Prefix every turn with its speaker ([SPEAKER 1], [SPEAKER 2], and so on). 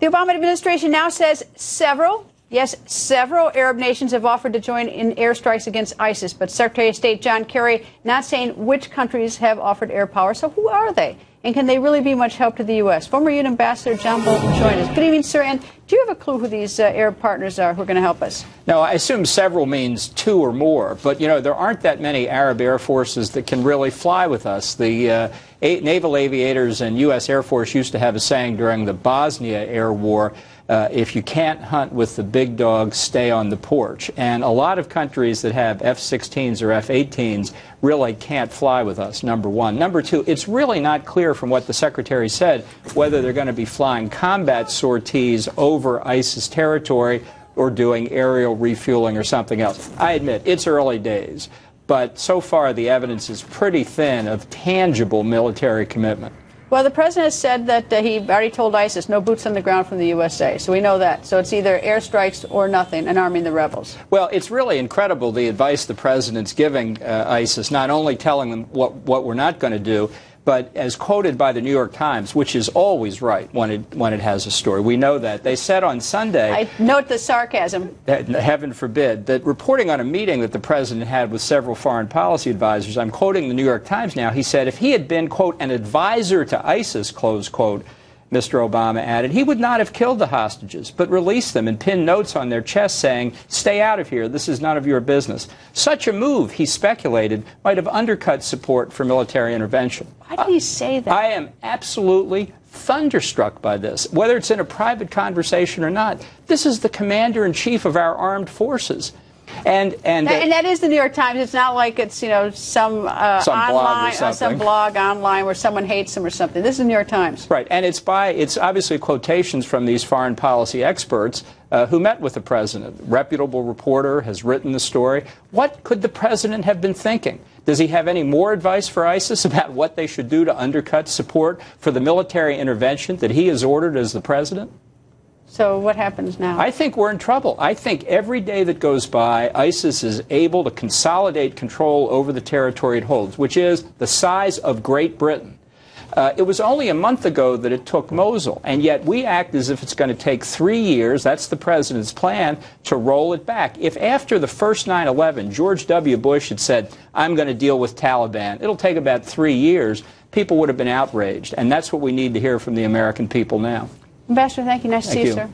[SPEAKER 1] The Obama administration now says several Arab nations have offered to join in airstrikes against ISIS, but Secretary of State John Kerry not saying which countries have offered air power. So who are they? And can they really be much help to the U.S.? Former UN Ambassador John Bolton joined us. Good evening, sir. And do you have a clue who these Arab partners are who are going to help us?
[SPEAKER 2] No, I assume several means two or more. But, you know, there aren't that many Arab air forces that can really fly with us. The naval aviators and U.S. Air Force used to have a saying during the Bosnia air war, if you can't hunt with the big dogs, stay on the porch. And a lot of countries that have F-16s or F-18s really can't fly with us, number one. Number two, it's really not clear from what the Secretary said whether they're going to be flying combat sorties over ISIS territory or doing aerial refueling or something else. I admit, it's early days, but so far the evidence is pretty thin of tangible military commitment.
[SPEAKER 1] Well, the president has said that he already told ISIS no boots on the ground from the USA, so we know that. So it's either airstrikes or nothing, and arming the rebels.
[SPEAKER 2] Well, it's really incredible the advice the president's giving ISIS, not only telling them what we're not going to do, but as quoted by the New York Times, which is always right when it has a story. We know that. They said on Sunday...
[SPEAKER 1] I note the sarcasm.
[SPEAKER 2] Heaven forbid. That reporting on a meeting that the president had with several foreign policy advisors, I'm quoting the New York Times now, he said if he had been, quote, an advisor to ISIS, close quote, Mr. Obama added, he would not have killed the hostages, but released them and pinned notes on their chests saying, stay out of here, this is none of your business. Such a move, he speculated, might have undercut support for military intervention.
[SPEAKER 1] Why did he say that?
[SPEAKER 2] I am absolutely thunderstruck by this, whether it's in a private conversation or not. This is the commander-in-chief of our armed forces. And
[SPEAKER 1] that is the New York Times. It's not like it's, you know, some online, some blog online where someone hates them or something. This is the New York Times.
[SPEAKER 2] Right, and it's obviously quotations from these foreign policy experts who met with the president. A reputable reporter has written the story. What could the president have been thinking? Does he have any more advice for ISIS about what they should do to undercut support for the military intervention that he has ordered as the president?
[SPEAKER 1] So what happens now?
[SPEAKER 2] I think we're in trouble. I think every day that goes by, ISIS is able to consolidate control over the territory it holds, which is the size of Great Britain. It was only a month ago that it took Mosul, and yet we act as if it's going to take 3 years, that's the president's plan, to roll it back. If after the first 9/11, George W. Bush had said, I'm going to deal with Taliban, it'll take about 3 years, people would have been outraged, and that's what we need to hear from the American people now.
[SPEAKER 1] Ambassador, thank you. Nice to see you, sir.